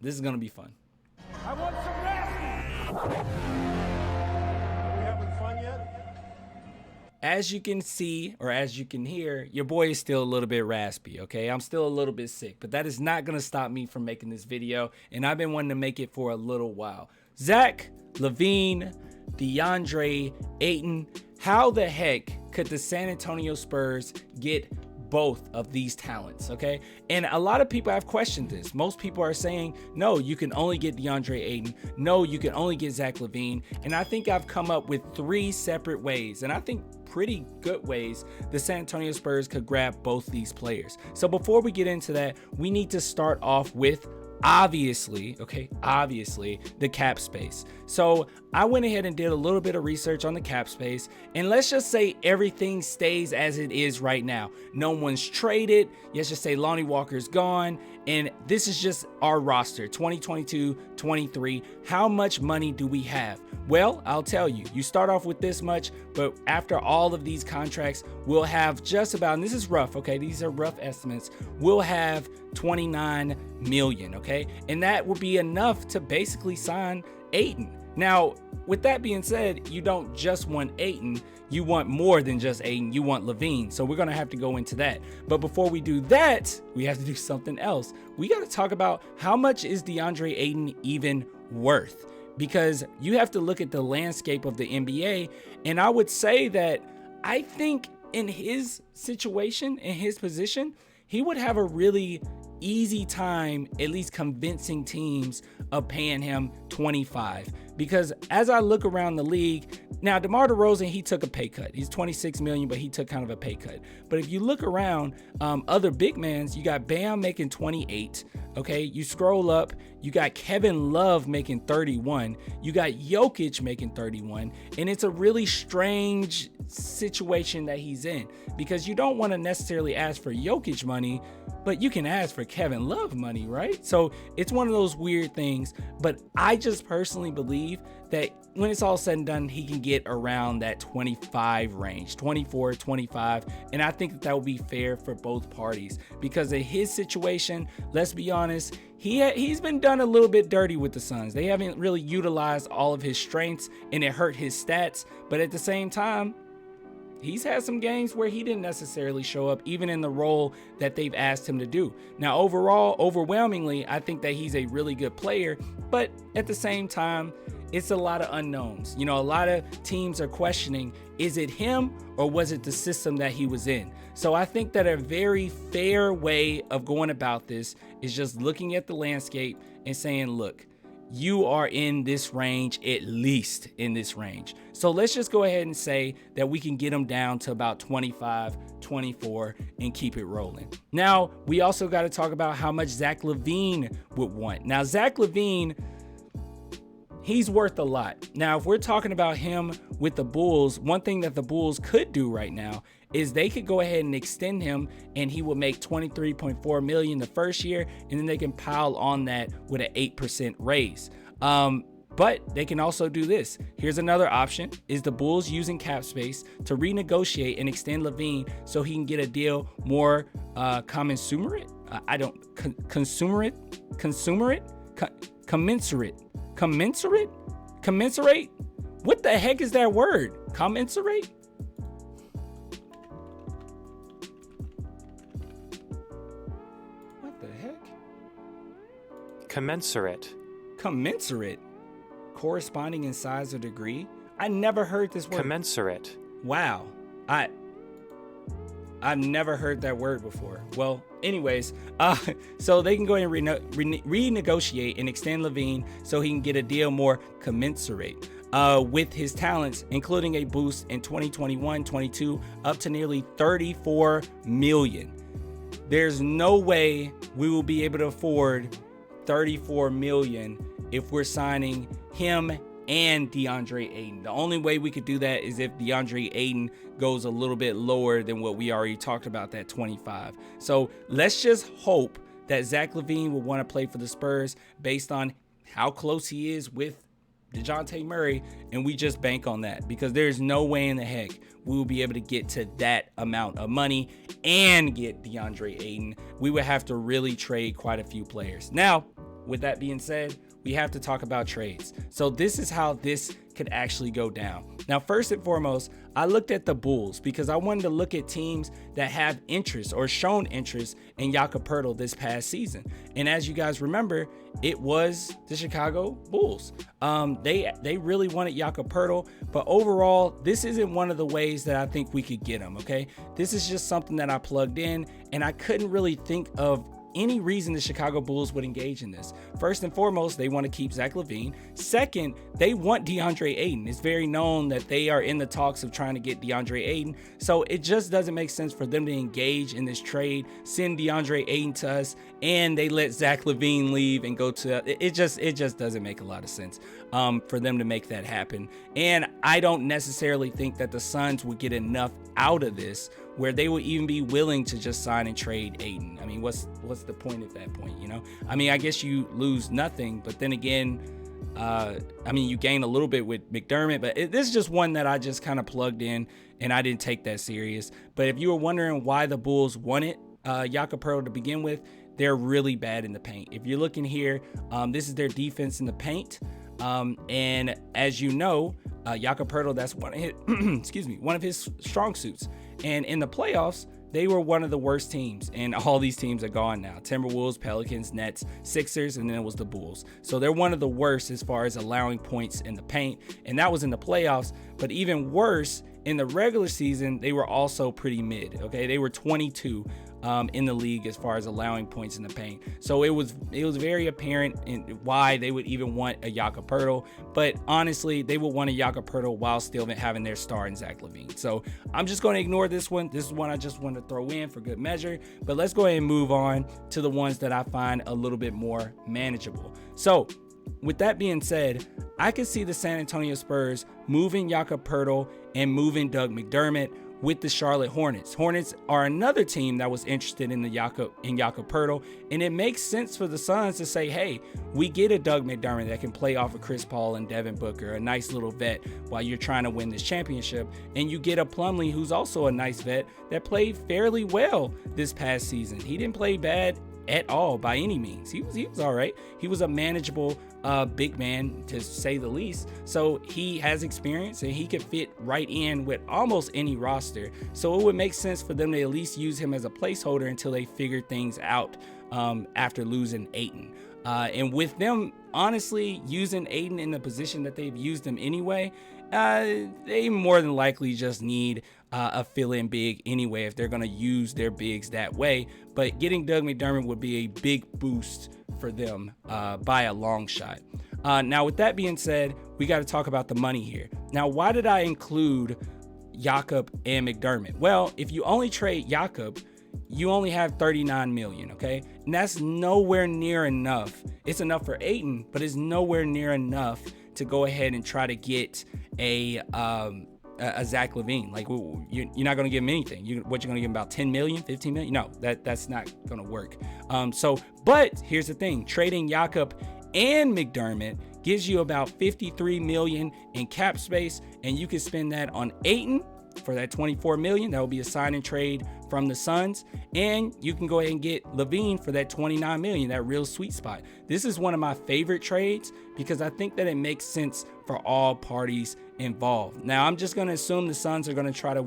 This is going to be fun. I want some nasty. Are we having fun yet? As you can see, or as you can hear, your boy is still a little bit raspy, okay? I'm still a little bit sick, but that is not going to stop me from making this video, and I've been wanting to make it for a little while. Zach LaVine, DeAndre Ayton, how the heck could the San Antonio Spurs get both of these talents, okay? And a lot of people have questioned this. Most people are saying, no, you can only get DeAndre Ayton. No, you can only get Zach LaVine. And I think I've come up with 3 separate ways, and I think pretty good ways the San Antonio Spurs could grab both these players. So before we get into that, we need to start off with obviously the cap space. So I went ahead and did a little bit of research on the cap space, and let's just say everything stays as it is right now. No one's traded. Let's just say Lonnie Walker's gone, and this is just our roster 2022-23. How much money do we have? Well, I'll tell you, you start off with this much, but after all of these contracts, we'll have just about, and this is rough, okay, these are rough estimates, we'll have 29 million, okay, and that will be enough to basically sign Ayton. Now, with that being said, you don't just want Ayton, you want more than just Ayton, you want LaVine. So we're gonna have to go into that. But before we do that, we have to do something else. We gotta talk about how much is DeAndre Ayton even worth? Because you have to look at the landscape of the NBA, and I would say that I think in his situation, in his position, he would have a really easy time at least convincing teams of paying him 25. Because as I look around the league, now DeMar DeRozan, he took a pay cut. He's 26 million, but he took kind of a pay cut. But if you look around other big mans, you got Bam making 28. Okay, you scroll up, you got Kevin Love making 31. You got Jokic making 31. And it's a really strange situation that he's in, because you don't want to necessarily ask for Jokic money, but you can ask for Kevin Love money, right? So it's one of those weird things. But I just personally believe that when it's all said and done, he can get around that 25 range, 24, 25. And I think that would be fair for both parties, because of his situation. Let's be honest, he's been done a little bit dirty with the Suns. They haven't really utilized all of his strengths, and it hurt his stats. But at the same time, he's had some games where he didn't necessarily show up, even in the role that they've asked him to do. Now, overall, overwhelmingly, I think that he's a really good player, but at the same time, it's a lot of unknowns. You know, a lot of teams are questioning, is it him or was it the system that he was in? So I think that a very fair way of going about this is just looking at the landscape and saying, look, you are in this range, at least in this range. So let's just go ahead and say that we can get them down to about 25, 24 and keep it rolling. Now, we also got to talk about how much Zach LaVine would want. Now, Zach LaVine, he's worth a lot. Now, if we're talking about him with the Bulls, one thing that the Bulls could do right now is they could go ahead and extend him, and he will make $23.4 million the first year, and then they can pile on that with an 8% raise. But they can also do this. Here's another option, is the Bulls using cap space to renegotiate and extend LaVine so he can get a deal more commensurate. Commensurate? What the heck is that word? Commensurate? What the heck? Commensurate. Commensurate? Corresponding in size or degree? I never heard this word. Commensurate. Wow. I've never heard that word before. Well, anyways, so they can go ahead and renegotiate and extend LaVine so he can get a deal more commensurate with his talents, including a boost in 2021-22 up to nearly 34 million. There's no way we will be able to afford 34 million if we're signing him and DeAndre Ayton. The only way we could do that is if DeAndre Ayton goes a little bit lower than what we already talked about, that 25. So let's just hope that Zach LaVine will want to play for the Spurs based on how close he is with DeJounte Murray, and we just bank on that, because there's no way in the heck we will be able to get to that amount of money and get DeAndre Ayton. We would have to really trade quite a few players. Now, with that being said, we have to talk about trades. So this is how this could actually go down. Now, first and foremost, I looked at the Bulls because I wanted to look at teams that have interest or shown interest in Jakob Poeltl this past season. And as you guys remember, it was the Chicago Bulls. They really wanted Jakob Poeltl, but overall, this isn't one of the ways that I think we could get him, okay? This is just something that I plugged in, and I couldn't really think of any reason the Chicago Bulls would engage in this. First and foremost, they want to keep Zach LaVine. Second, they want DeAndre Ayton. It's very known that they are in the talks of trying to get DeAndre Ayton. So it just doesn't make sense for them to engage in this trade, send DeAndre Ayton to us, and they let Zach LaVine leave and go to it just doesn't make a lot of sense for them to make that happen. And I don't necessarily think that the Suns would get enough out of this where they would even be willing to just sign and trade Ayton. I mean, what's the point at that point, you know? I mean, I guess you lose nothing, but then again, I mean, you gain a little bit with McDermott, but this is just one that I just kind of plugged in and I didn't take that serious. But if you were wondering why the Bulls wanted Jakob Poeltl to begin with, they're really bad in the paint. If you're looking here, this is their defense in the paint. And as you know, Jakob Poeltl, that's one of his, one of his strong suits. And in the playoffs, they were one of the worst teams, and all these teams are gone now. Timberwolves, Pelicans, Nets, Sixers, and then it was the Bulls. So they're one of the worst as far as allowing points in the paint, and that was in the playoffs. But even worse, in the regular season, they were also pretty mid, okay? They were 22 in the league as far as allowing points in the paint. So it was very apparent in why they would even want a Jakob Poeltl. But honestly, they would want a Jakob Poeltl while still having their star in Zach LaVine. So I'm just going to ignore this one. This is one I just want to throw in for good measure. But let's go ahead and move on to the ones that I find a little bit more manageable. So with that being said, I could see the San Antonio Spurs moving Jakob Poeltl and moving Doug McDermott with the Charlotte Hornets. Hornets are another team that was interested in Jakob Poeltl, and it makes sense for the Suns to say, hey, we get a Doug McDermott that can play off of Chris Paul and Devin Booker, a nice little vet while you're trying to win this championship, and you get a Plumlee who's also a nice vet that played fairly well this past season. He didn't play bad at all by any means. He was all right. He was a manageable big man, to say the least. So he has experience and he could fit right in with almost any roster. So it would make sense for them to at least use him as a placeholder until they figure things out after losing Ayton. And with them honestly using Ayton in the position that they've used him anyway, they more than likely just need a fill-in big anyway if they're going to use their bigs that way. But getting Doug McDermott would be a big boost for them by a long shot. Now, with that being said, we got to talk about the money here. Now, why did I include Jakob and McDermott? Well, if you only trade Jakob, you only have $39 million, okay? And that's nowhere near enough. It's enough for Ayton, but it's nowhere near enough to go ahead and try to get a Zach LaVine. Like, you're not going to give him anything. You're going to give him about 10 million, 15 million? No, that's not going to work. But here's the thing. Trading Jakob and McDermott gives you about 53 million in cap space, and you can spend that on Ayton for that 24 million. That will be a sign and trade from the Suns, and you can go ahead and get LaVine for that 29 million, that real sweet spot. This is one of my favorite trades because I think that it makes sense for all parties involved. Now, I'm just going to assume the Suns are going to why'd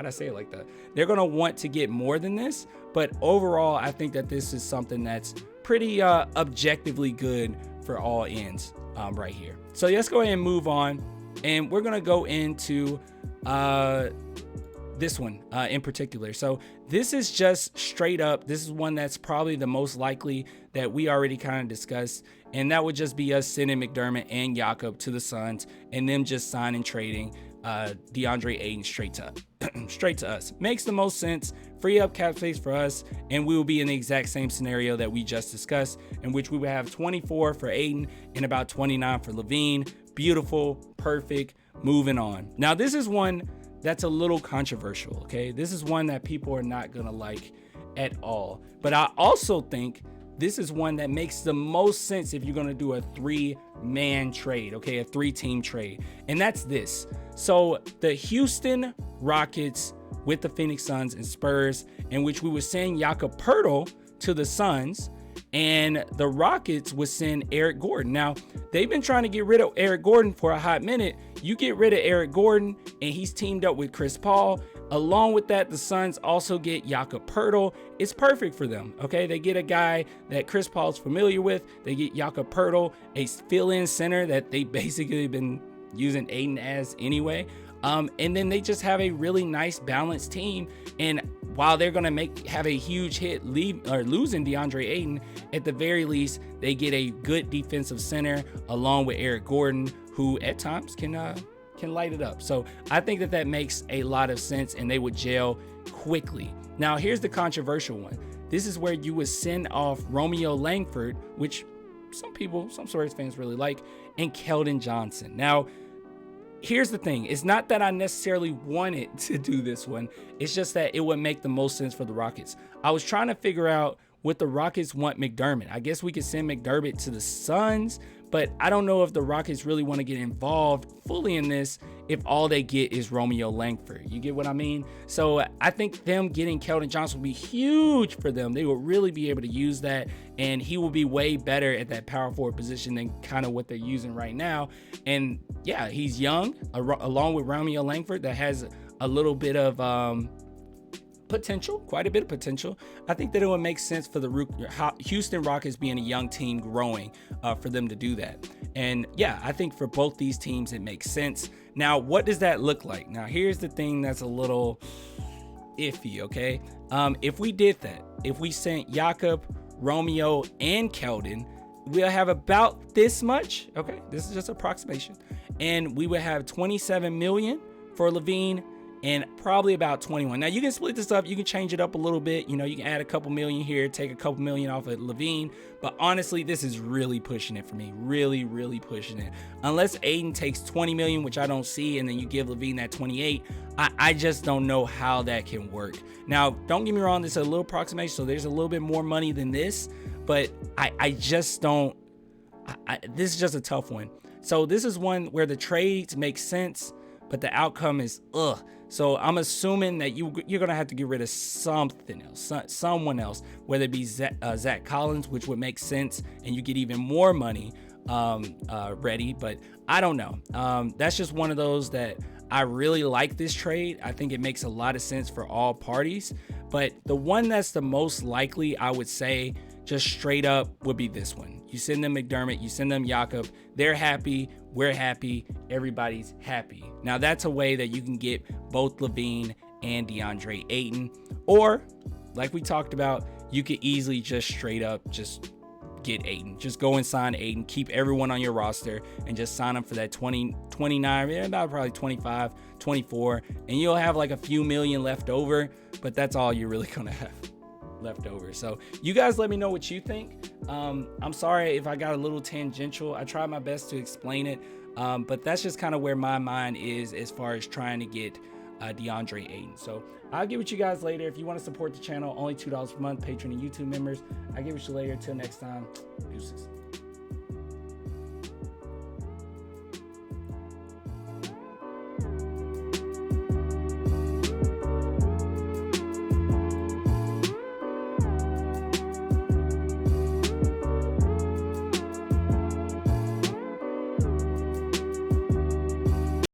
I say it like that? They're going to want to get more than this, but overall, I think that this is something that's pretty objectively good for all ends right here. So let's go ahead and move on, and we're going to go into this one in particular. So this is just straight up. This is one that's probably the most likely that we already kind of discussed, and that would just be us sending McDermott and Jakob to the Suns and them just signing and trading DeAndre Ayton straight to us. Makes the most sense. Free up cap space for us, and we will be in the exact same scenario that we just discussed, in which we would have 24 for Ayton and about 29 for LaVine. Beautiful, perfect. Moving on. Now, this is one that's a little controversial, okay? This is one that people are not gonna like at all. But I also think this is one that makes the most sense if you're gonna do a 3-man trade, okay? A 3-team trade. And that's this. So the Houston Rockets with the Phoenix Suns and Spurs, in which we were sending Jakob Poeltl to the Suns, and the Rockets would send Eric Gordon. Now, they've been trying to get rid of Eric Gordon for a hot minute. You get rid of Eric Gordon, and he's teamed up with Chris Paul. Along with that, the Suns also get Jakob Poeltl. It's perfect for them, okay? They get a guy that Chris Paul's familiar with. They get Jakob Poeltl, a fill-in center that they basically been using Ayton as anyway. And then they just have a really nice balanced team. And while they're going to have a huge hit losing DeAndre Ayton, at the very least, they get a good defensive center along with Eric Gordon, who at times can light it up. So I think that makes a lot of sense, and they would gel quickly. Now, here's the controversial one. This is where you would send off Romeo Langford, which some Spurs fans really like, and Keldon Johnson. Now, here's the thing. It's not that I necessarily wanted to do this one. It's just that it would make the most sense for the Rockets. I was trying to figure out, would the Rockets want McDermott? I guess we could send McDermott to the Suns, but I don't know if the Rockets really want to get involved fully in this if all they get is Romeo Langford. You get what I mean? So I think them getting Keldon Johnson will be huge for them. They will really be able to use that, and he will be way better at that power forward position than kind of what they're using right now. And yeah, he's young, along with Romeo Langford, that has a little bit of potential, quite a bit of potential. I think that it would make sense for the Houston Rockets, being a young team growing, for them to do that. And yeah, I think for both these teams, it makes sense. Now, what does that look like? Now, here's the thing that's a little iffy, okay? If we did that, if we sent Jakob, Romeo, and Keldon, we'll have about this much, okay? This is just approximation. And we would have 27 million for LaVine, and probably about 21. Now, you can split this up. You can change it up a little bit. You know, you can add a couple million here, take a couple million off of LaVine. But honestly, this is really pushing it for me. Really, really pushing it. Unless Ayton takes 20 million, which I don't see, and then you give LaVine that 28, I just don't know how that can work. Now, don't get me wrong. This is a little approximation, so there's a little bit more money than this. But I just don't. This is just a tough one. So this is one where the trades make sense, but the outcome is ugh. So I'm assuming that you're going to have to get rid of something else, someone else, whether it be Zach Collins, which would make sense, and you get even more money ready. But I don't know. That's just one of those that I really like this trade. I think it makes a lot of sense for all parties. But the one that's the most likely, I would say, just straight up, would be this one. You send them McDermott, you send them Jakob, they're happy, we're happy, everybody's happy. Now, that's a way that you can get both LaVine and DeAndre Ayton. Or, like we talked about, you could easily just straight up just get Ayton. Just go and sign Ayton, keep everyone on your roster, and just sign them for that 29, about probably 25, 24, and you'll have like a few million left over, but that's all you're really gonna have left over. So you guys let me know what you think. I'm sorry if I got a little tangential. I tried my best to explain it, but that's just kind of where my mind is as far as trying to get DeAndre Ayton. So I'll get with you guys later. If you want to support the channel, only $2 per month, Patreon and YouTube members. I'll get with you later. Till next time, deuces.